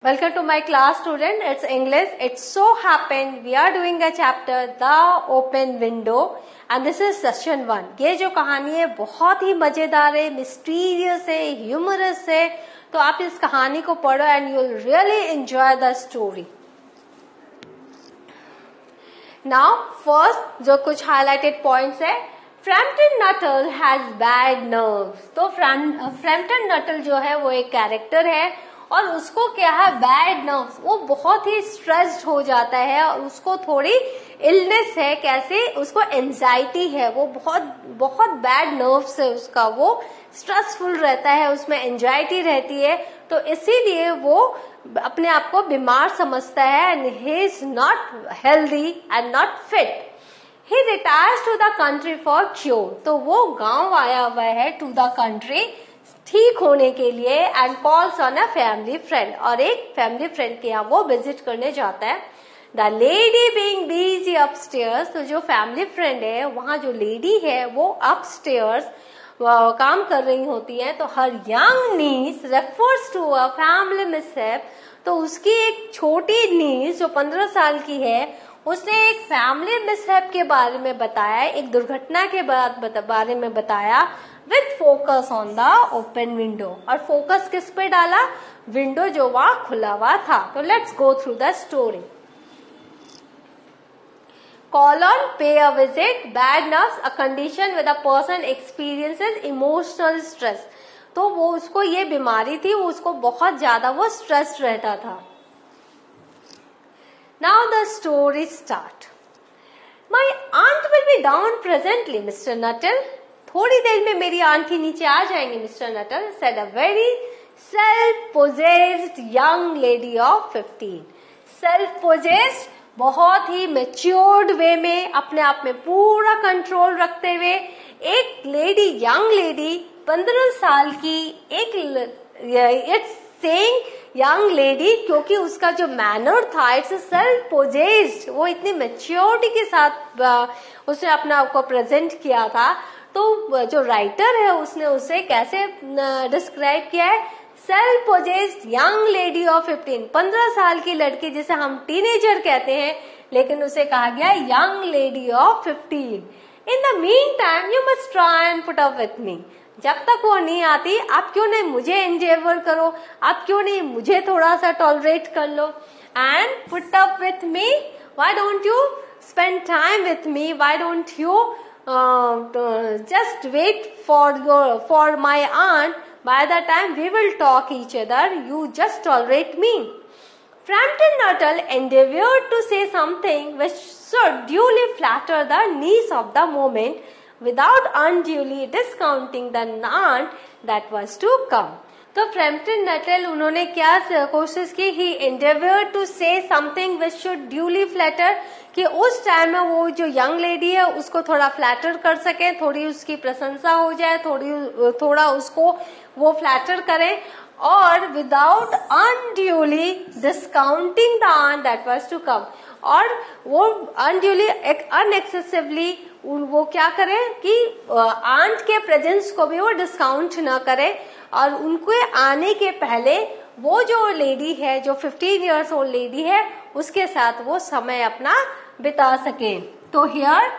Welcome to my class, student. It's English. It so happened we are doing a chapter The Open Window and this is session 1. ये जो कहानी है बहुत ही मजेदार है, mysterious है, ह्यूमरस है, तो आप इस कहानी को पढ़ो and you'll really enjoy the story. Now first जो कुछ highlighted points है, Frampton Nuttall has bad nerves. तो Frampton Nuttall जो है वो एक कैरेक्टर है और उसको क्या है बैड नर्व्स, वो बहुत ही स्ट्रेस्ड हो जाता है और उसको थोड़ी इलनेस है, कैसे उसको एंजाइटी है, वो बहुत बैड नर्व्स है उसका, वो स्ट्रेसफुल रहता है, उसमें एंजाइटी रहती है, तो इसीलिए वो अपने आप को बीमार समझता है and he is not healthy and not fit. He retires to the country for cure. तो वो गांव आया हुआ है टू द कंट्री ठीक होने के लिए and calls on a family friend. और एक फैमिली फ्रेंड के यहाँ वो विजिट करने जाता है. The lady being busy upstairs. तो जो फैमिली फ्रेंड है वहाँ जो लेडी है वो अपस्टेयर्स काम कर रही होती है. तो her young niece refers to a family mishap. तो उसकी एक छोटी नीस जो 15 साल की है उसने एक फैमिली मिसहैप के बारे में बताया, एक दुर्घटना के बारे में बताया with focus on the open window. और फोकस किस पे डाला? विंडो जो वहां खुला हुआ था. तो let's go through the story. Colon pay a visit, bad nerves, a condition with a person experiences emotional stress. तो वो उसको ये बीमारी थी, वो उसको बहुत ज्यादा वो स्ट्रेस रहता था. Now the story start. My aunt will be down presently, Mr. Nuttall. थोड़ी देर में मेरी आंटी नीचे आ जाएंगी, mister Nuttall, said a very self-possessed young lady of 15. Self-possessed बहुत ही मेच्योर्ड वे में, अपने आप में पूरा कंट्रोल रखते हुए एक लेडी, यंग लेडी 15 साल की, इट्स सेइंग यंग लेडी क्योंकि उसका जो मैनर था इट्स सेल्फ पोजेस्ड, वो इतनी मेच्योरिटी के साथ उसने अपने आप को प्रेजेंट किया था. तो जो राइटर है उसने उसे कैसे डिस्क्राइब किया है? Self possessed young lady of 15 साल की लड़की, जिसे हम टीनेजर कहते हैं, लेकिन उसे कहा गया young lady of 15. In the mean time you must try and put up with मी. जब तक वो नहीं आती आप क्यों नहीं मुझे एंडेवर करो, आप क्यों नहीं मुझे थोड़ा सा टॉलरेट कर लो. And put up with me, why don't you spend time with me, why don't you just wait for my aunt. By the time we will talk each other, you just tolerate me. Frampton Nuttall endeavored to say something which should duly flatter the niece of the moment without unduly discounting the aunt that was to come. तो Frampton Nuttall उन्होंने क्या कोशिश की? ही endeavored to say something which should duly flatter, कि उस time में वो जो यंग लेडी है उसको थोड़ा फ्लैटर कर सके, थोड़ी उसकी प्रशंसा हो जाए, थोड़ा उसको वो फ्लैटर करें, और without unduly discounting the aunt that was to come. और वो अनड्यूली अनएक्सेसिवली वो क्या करे कि आंट के प्रेजेंस को भी वो डिस्काउंट न करे, और उनके आने के पहले वो जो लेडी है, जो 15 इयर्स ओल्ड लेडी है, उसके साथ वो समय अपना बिता सके. तो here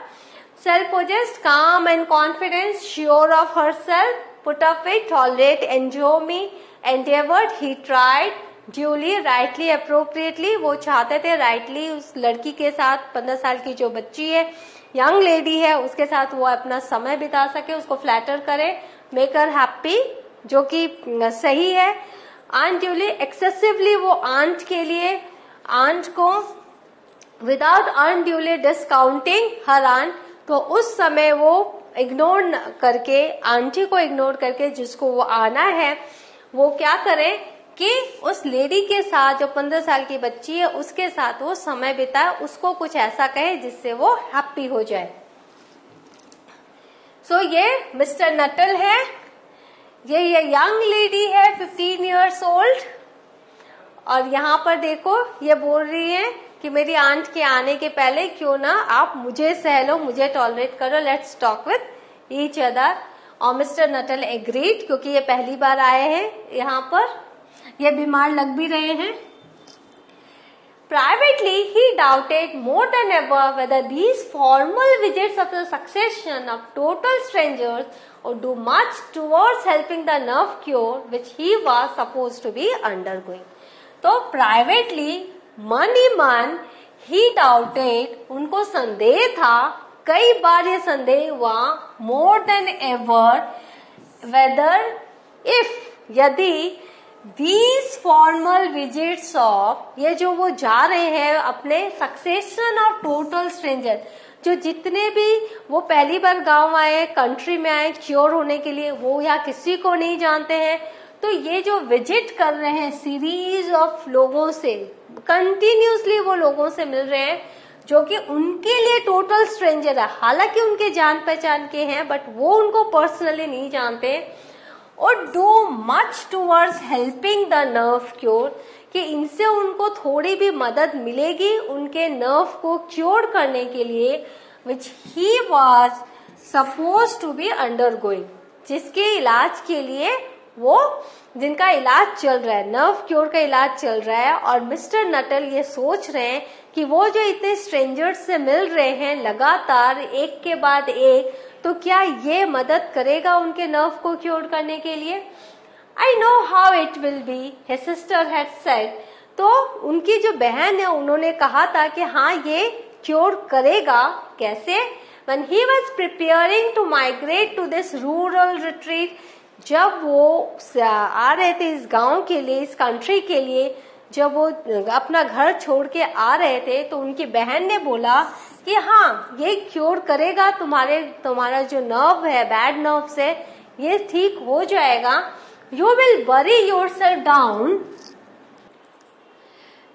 self possessed, calm and confidence, sure of herself, put up with, tolerate, enjoy me, endeavoured, he tried, duly, rightly, appropriately. वो चाहते थे राइटली उस लड़की के साथ, 15 साल की जो बच्ची है, यंग लेडी है, उसके साथ वो अपना समय बिता सके, उसको फ्लैटर करे, मेक हर हैप्पी, जो कि सही है. अनड्यूली, एक्सेसिवली वो आंट के लिए, आंट को without unduly discounting her aunt. तो उस समय वो इग्नोर करके, आंटी को इग्नोर करके जिसको वो आना है, वो क्या करे कि उस लेडी के साथ जो 15 साल की बच्ची है उसके साथ वो समय बिताए, उसको कुछ ऐसा कहे जिससे वो हैप्पी हो जाए. सो ये मिस्टर नटल है, ये यंग लेडी है 15 इयर्स ओल्ड, और यहाँ पर देखो ये बोल रही है कि मेरी आंट के आने के पहले क्यों ना आप मुझे सह लो, मुझे टॉलरेट करो, let's talk with each other. और मिस्टर नटल एग्रीड, क्योंकि ये पहली बार आए हैं यहाँ पर, ये बीमार लग भी रहे हैं, Privately, he doubted more than ever whether these formal visits of the succession of total strangers would do much towards helping the nerve cure which he was supposed to be undergoing. तो privately, मन ही मन, he doubted, उनको संदेह था, कई बार ये संदेह हुआ, more than ever, whether if, यदि These formal visits of, ये जो वो जा रहे हैं अपने succession of total strangers, जो जितने भी वो पहली बार गांव आए, कंट्री में आए क्योर होने के लिए, वो या किसी को नहीं जानते हैं, तो ये जो विजिट कर रहे हैं सीरीज ऑफ लोगों से, कंटिन्यूसली वो लोगों से मिल रहे हैं जो कि उनके लिए टोटल स्ट्रेंजर है, हालांकि उनके जान पहचान के हैं बट वो उनको पर्सनली नहीं जानते, और do much towards helping the nerve cure, कि इनसे उनको थोड़ी भी मदद मिलेगी उनके नर्व को क्योर करने के लिए, which he was suppose to be undergoing, जिसके इलाज के लिए वो, जिनका इलाज चल रहा है, नर्व क्योर का इलाज चल रहा है। और मिस्टर नटल ये सोच रहे हैं कि वो जो इतने स्ट्रेंजर्स से मिल रहे हैं लगातार एक के बाद एक, तो क्या ये मदद करेगा उनके नर्व को क्योर करने के लिए। I know how it will be, his sister had said, तो उनकी जो बहन है उन्होंने कहा था कि हाँ ये क्योर करेगा। कैसे? When he was preparing to migrate to this rural retreat, जब वो आ रहे थे इस गांव के लिए, इस कंट्री के लिए, जब वो अपना घर छोड़ के आ रहे थे, तो उनकी बहन ने बोला कि हाँ ये क्योर करेगा, तुम्हारा जो नर्व है, बैड नर्व से ये ठीक हो जाएगा। यू विल बरी योरसेल्फ डाउन।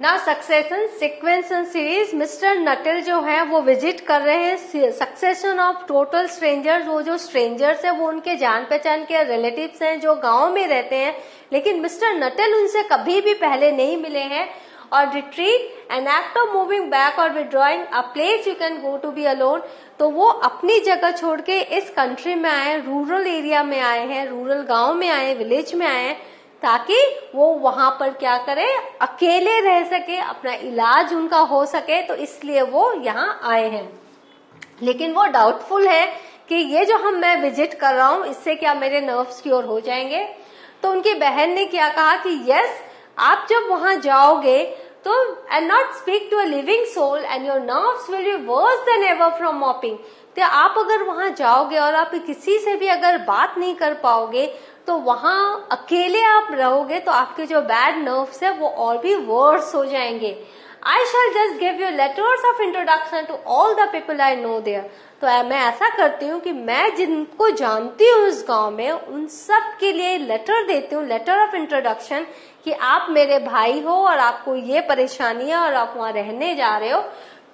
ना succession sequence series, mister Nuttall जो है वो विजिट कर रहे हैं सक्सेशन ऑफ टोटल स्ट्रेंजर्स, वो जो स्ट्रेंजर्स है वो उनके जान पहचान के रिलेटिव्स हैं जो गांव में रहते हैं, लेकिन मिस्टर नटल उनसे कभी भी पहले नहीं मिले हैं। और retreat, an act of moving back और withdrawing, a place you can go to be alone, तो वो अपनी जगह छोड़ के इस कंट्री में आए, रूरल एरिया में आए हैं, रूरल गांव में आए, विलेज में आए, ताकि वो वहां पर क्या करे, अकेले रह सके, अपना इलाज उनका हो सके, तो इसलिए वो यहाँ आए हैं। लेकिन वो डाउटफुल है कि ये जो मैं विजिट कर रहा हूँ इससे क्या मेरे नर्व्स क्योर हो जाएंगे। तो उनकी बहन ने क्या कहा कि यस, आप जब वहां जाओगे तो and not speak to a living soul and your nerves will be worse than ever from moping, तो आप अगर वहां जाओगे और आप किसी से भी अगर बात नहीं कर पाओगे, तो वहां अकेले आप रहोगे, तो आपके जो बैड नर्व्स है वो और भी वर्स हो जाएंगे। I shall just give you letters of introduction to all the people I know there, तो मैं ऐसा करती हूँ कि मैं जिनको जानती हूँ उस गांव में उन सब के लिए लेटर देती हूँ, लेटर ऑफ इंट्रोडक्शन, कि आप मेरे भाई हो और आपको ये परेशानी है और आप वहां रहने जा रहे हो।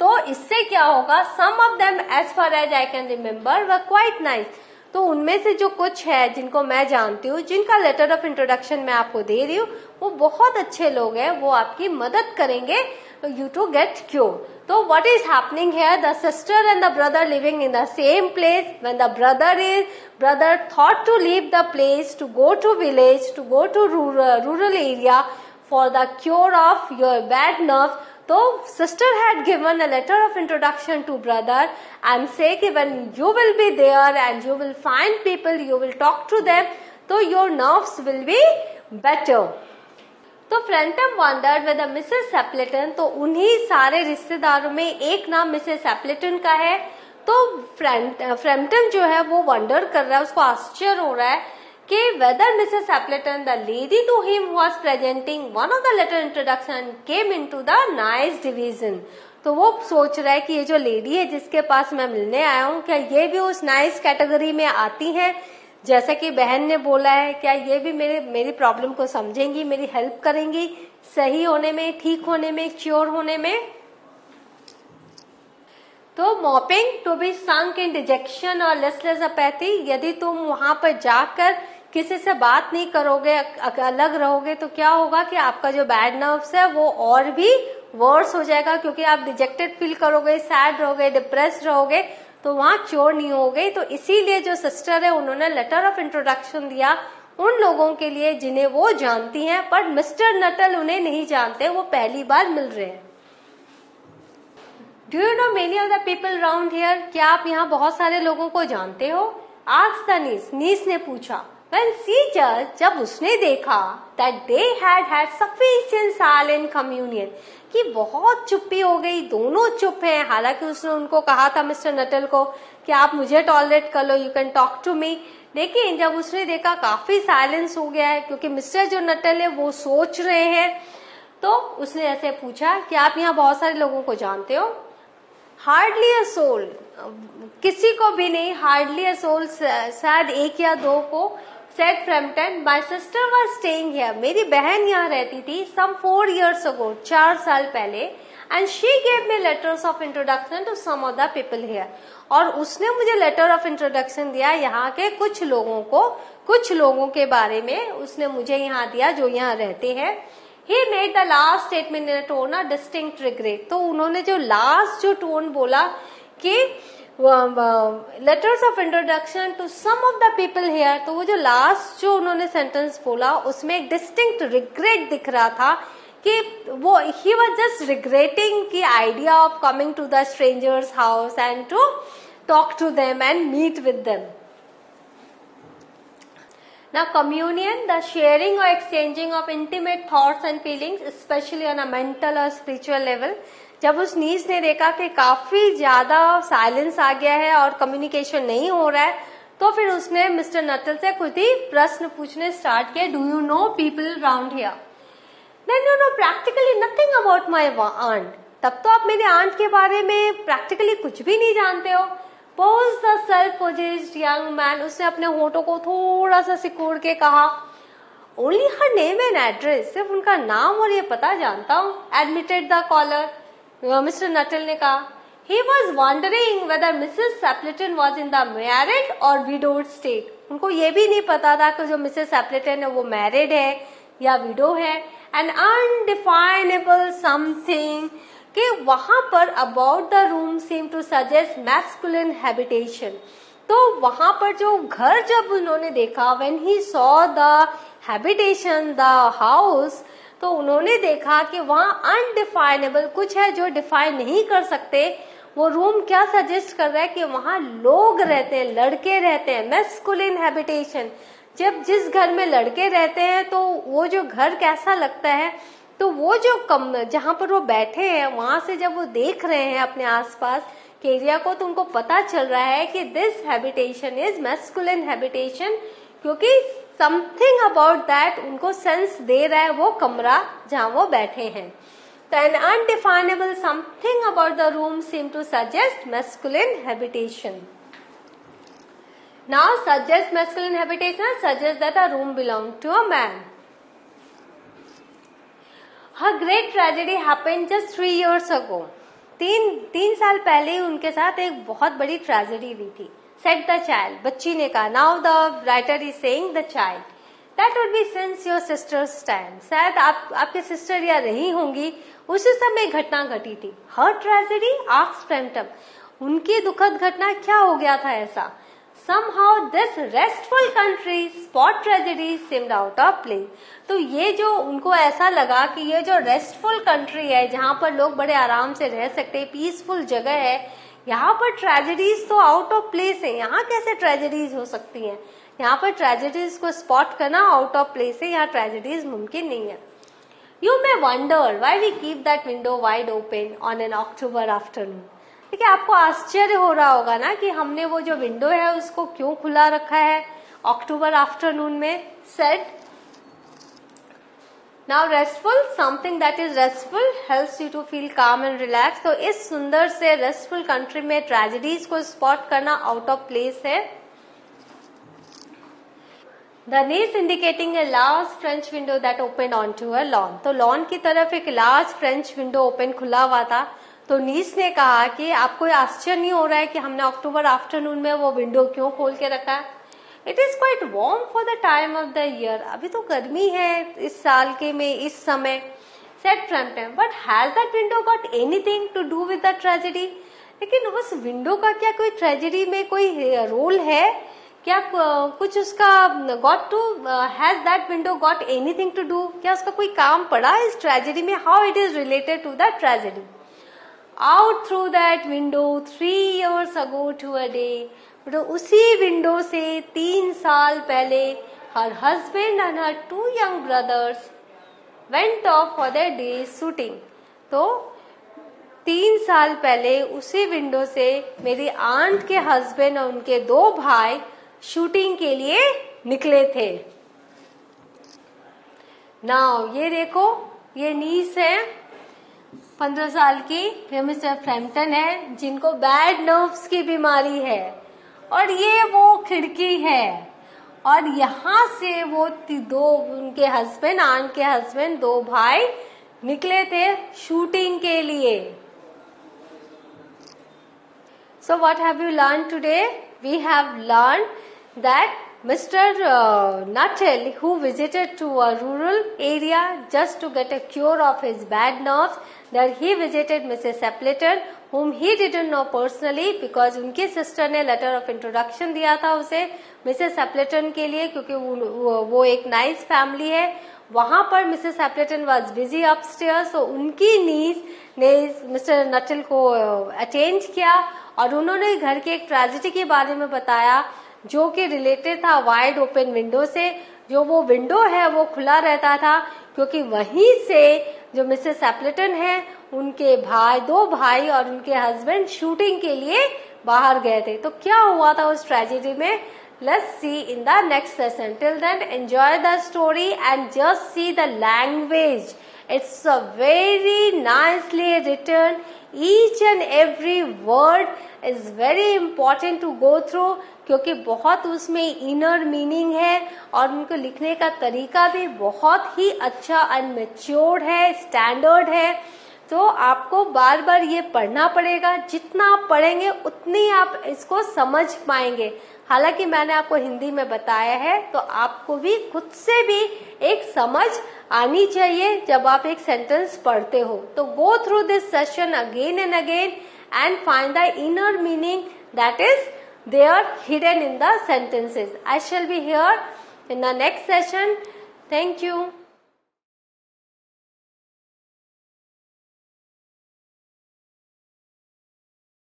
तो इससे क्या होगा, some of them as far as I can remember were quite nice, तो उनमें से जो कुछ है जिनको मैं जानती हूँ, जिनका लेटर ऑफ इंट्रोडक्शन मैं आपको दे रही हूँ, वो बहुत अच्छे लोग हैं, वो आपकी मदद करेंगे you to get cured. So what is happening here? The sister and the brother living in the same place. When the brother thought to leave the place to go to village, to go to rural area for the cure of your bad nerves. So sister had given a letter of introduction to brother and say कि when you will be there and you will find people, you will talk to them, so your nerves will be better. तो फ्रेंटम wandered with Mrs सेपलेटन, तो उन्हीं सारे रिश्तेदारों में एक नाम Mrs सेपलेटन का है। तो फ्रेंटम जो है वो वंडर कर रहा है, उसको आश्चर्य हो रहा है कि whether Mrs Stapleton the lady to him was presenting one of the letter introduction came into the nice division, तो वो सोच रहा है कि ये जो लेडी है जिसके पास मैं मिलने आया हूँ, क्या ये भी उस नाइस कैटेगरी में आती है, जैसा कि बहन ने बोला है, क्या ये भी मेरी प्रॉब्लम को समझेंगी, मेरी हेल्प करेंगी सही होने में, ठीक होने में, क्योर होने में। तो moping to be sunk in dejection और लिस्टलेस अपैथी, यदि तुम वहां पर जाकर किसी से बात नहीं करोगे, अलग रहोगे, तो क्या होगा कि आपका जो बैड नर्व्स है वो और भी वर्स हो जाएगा, क्योंकि आप डिजेक्टेड फील करोगे, सैड रहोगे, डिप्रेस्ड रहोगे, तो वहां क्योर नहीं हो गई। तो इसीलिए जो सिस्टर है उन्होंने लेटर ऑफ इंट्रोडक्शन दिया उन लोगों के लिए जिन्हें वो जानती हैं, पर मिस्टर नटल उन्हें नहीं जानते, वो पहली बार मिल रहे हैं। Do you know many of the people around here? क्या आप यहाँ बहुत सारे लोगों को जानते हो? आस्क्ड द नीस, नीस ने पूछा। When she judged, जब उसने देखा that they had sufficient silent communion, कि बहुत चुप्पी हो गई, दोनों चुप हैं। हालांकि उसने उनको कहा था मिस्टर नटल को कि आप मुझे टॉलरेट कर लो, you can talk to me, लेकिन जब उसने देखा काफी साइलेंस हो गया है क्योंकि मिस्टर जो नटल है वो सोच रहे हैं, तो उसने ऐसे पूछा कि आप यहाँ बहुत सारे लोगों को जानते हो? हार्डली अ सोल, किसी को भी नहीं, हार्डली अ सोल, शायद एक या दो को। Said Frampton, my sister was staying here, मेरी बहन यहाँ रहती थी, सम 4 years ago, 4 साल पहले, and she gave me letters of introduction to some of the people here, और उसने मुझे लेटर ऑफ इंट्रोडक्शन दिया यहाँ के कुछ लोगों को, कुछ लोगों के बारे में उसने मुझे यहाँ दिया जो यहाँ रहते हैं। He made the last statement in a tone of distinct regret, तो उन्होंने जो लास्ट जो टोन बोला कि letters of introduction to some of the people here, तो वो जो लास्ट जो उन्होंने सेंटेंस बोला उसमें एक डिस्टिंक्ट रिग्रेट दिख रहा था कि वो ही वाज जस्ट रिग्रेटिंग की idea of coming to the strangers house and to talk to them and meet with them. Now communion, the sharing or exchanging of intimate thoughts and feelings, especially on a mental or spiritual level, जब उस नीस ने देखा कि काफी ज्यादा silence आ गया है और कम्युनिकेशन नहीं हो रहा है, तो फिर उसने मिस्टर नटल से खुद ही प्रश्न पूछने स्टार्ट किए। Do you know people around here? Then you know practically nothing about my aunt, तब तो आप मेरे आंट के बारे में प्रैक्टिकली कुछ भी नहीं जानते हो। Pose the self-possessed young man, उसने अपने होठों को थोड़ा सा सिकोड़ के कहा। Only her name and address, सिर्फ उनका नाम और ये पता जानता हूँ। Admitted the caller, mister Nuttall ने कहा। He was wondering whether Mrs. Sapleton was in the married or widowed state, उनको ये भी नहीं पता था कि जो मिसेस सैपलेटन है वो मैरिड है या विडो है। An undefinable something, कि वहां पर about the room seem to suggest masculine habitation, तो वहां पर जो घर जब उन्होंने देखा, when he saw the habitation the house, तो उन्होंने देखा कि वहां अनडिफाइनेबल कुछ है जो डिफाइन नहीं कर सकते। वो रूम क्या सजेस्ट कर रहा है कि वहां लोग रहते हैं, लड़के रहते हैं, मैस्कुलिन हैबिटेशन। जब जिस घर में लड़के रहते हैं तो वो जो घर कैसा लगता है, तो वो जो जहां पर वो बैठे हैं वहां से जब वो देख रहे हैं अपने आसपास के एरिया को, तो उनको पता चल रहा है कि this habitation is masculine habitation, क्योंकि समथिंग अबाउट दैट उनको सेंस दे रहा है वो कमरा जहां वो बैठे हैं। तो an undefinable something about the room seem to suggest masculine habitation. Now suggest masculine habitation suggest that a room belong to a man. Her great tragedy happened just 3 years ago. तीन साल पहले ही उनके साथ एक बहुत बड़ी ट्रेजेडी हुई थी। Said the child, बच्ची ने कहा। Now the writer is saying the child. That would be since your sister's time. शायद आपके सिस्टर या रही होंगी, उसी समय घटना घटी थी। Her tragedy, asked Frampton. उनकी दुखद घटना क्या हो गया था ऐसा? Somehow this restful country spot tragedy seemed out of place. तो ये जो उनको ऐसा लगा कि ये जो रेस्टफुल कंट्री है जहां पर लोग बड़े आराम से रह सकते हैं, पीसफुल जगह है, यहाँ पर ट्रेजेडीज तो आउट ऑफ प्लेस है। यहाँ कैसे ट्रेजेडीज हो सकती हैं? यहाँ पर ट्रेजेडीज को स्पॉट करना आउट ऑफ प्लेस है, यहाँ ट्रेजेडीज मुमकिन नहीं है। You may wonder why we keep that window wide open on an October afternoon. देखिए आपको आश्चर्य हो रहा होगा ना कि हमने वो जो विंडो है उसको क्यों खुला रखा है अक्टूबर आफ्टरनून में। Said now restful, something that is restful helps you to feel calm and relax. तो इस सुंदर से रेस्टफुल कंट्री में ट्रेजेडीज को स्पॉट करना आउट ऑफ प्लेस है। The niece indicating a large French window that opened onto a lawn. तो lawn की तरफ एक लार्ज फ्रेंच विंडो ओपन खुला हुआ था। तो नीस ने कहा कि आपको आश्चर्य नहीं हो रहा है कि हमने अक्टूबर आफ्टरनून में वो विंडो क्यों खोल के रखा है? It is quite warm for the time of the year. अभी तो गर्मी है इस साल के में इस समय। Said Framton, but has that window got anything to do with the tragedy? लेकिन उस विंडो का क्या कोई ट्रेजेडी में कोई रोल है क्या? कुछ उसका got to has that window got anything to do? क्या उसका कोई काम पड़ा इस ट्रेजेडी में? How it is related to the tragedy? out through that window 3 years ago to a day. तो उसी विंडो से 3 साल पहले her husband and her 2 young brothers went off for their day's shooting. तो 3 साल पहले उसी विंडो से मेरी आंट के हस्बैंड और उनके 2 भाई शूटिंग के लिए निकले थे. नाउ ये देखो, ये नीस है 15 साल की, ये मिस्टर फ्रैम्पटन है जिनको बैड नर्व्स की बीमारी है, और ये वो खिड़की है, और यहाँ से वो 2 उनके हस्बैंड, आंट के हस्बैंड 2 भाई निकले थे शूटिंग के लिए. So what have you learned today? We have learned that Mr. Nuttall, who visited to a rural area just to get a cure of his bad nerves, that he visited Mrs. Appleton, whom he didn't know personally because उनकी sister ने letter of introduction दिया था उसे Mrs एप्लेटन के लिए, क्योंकि वो एक नाइस फैमिली है. वहां पर मिसेस एप्लेटन वाज बिजी अपस्टेयर्स, तो उनकी नीस ने मिस्टर नटल को अटेंड किया और उन्होंने घर के एक ट्रेजेडी के बारे में बताया जो कि रिलेटेड था वाइड ओपन विंडो से. जो वो विंडो है वो खुला रहता था क्योंकि वहीं से जो मिसेस एप्लेटन है उनके भाई, 2 भाई और उनके हस्बैंड शूटिंग के लिए बाहर गए थे. तो क्या हुआ था उस ट्रेजेडी में, let's see in the next session. Till then, enjoy the story and just see the language. It's a very nicely written. Each and every word is very important to go through क्योंकि बहुत उसमें inner meaning है और उनको लिखने का तरीका भी बहुत ही अच्छा एंड मैच्योर्ड है, स्टैंडर्ड है. तो आपको बार बार ये पढ़ना पड़ेगा. जितना आप पढ़ेंगे उतनी आप इसको समझ पाएंगे. हालांकि मैंने आपको हिंदी में बताया है, तो आपको भी खुद से भी एक समझ आनी चाहिए जब आप एक सेंटेंस पढ़ते हो. तो go through this session again and again and find the inner meaning that is there hidden in the sentences. I shall be here in the next session. Thank you.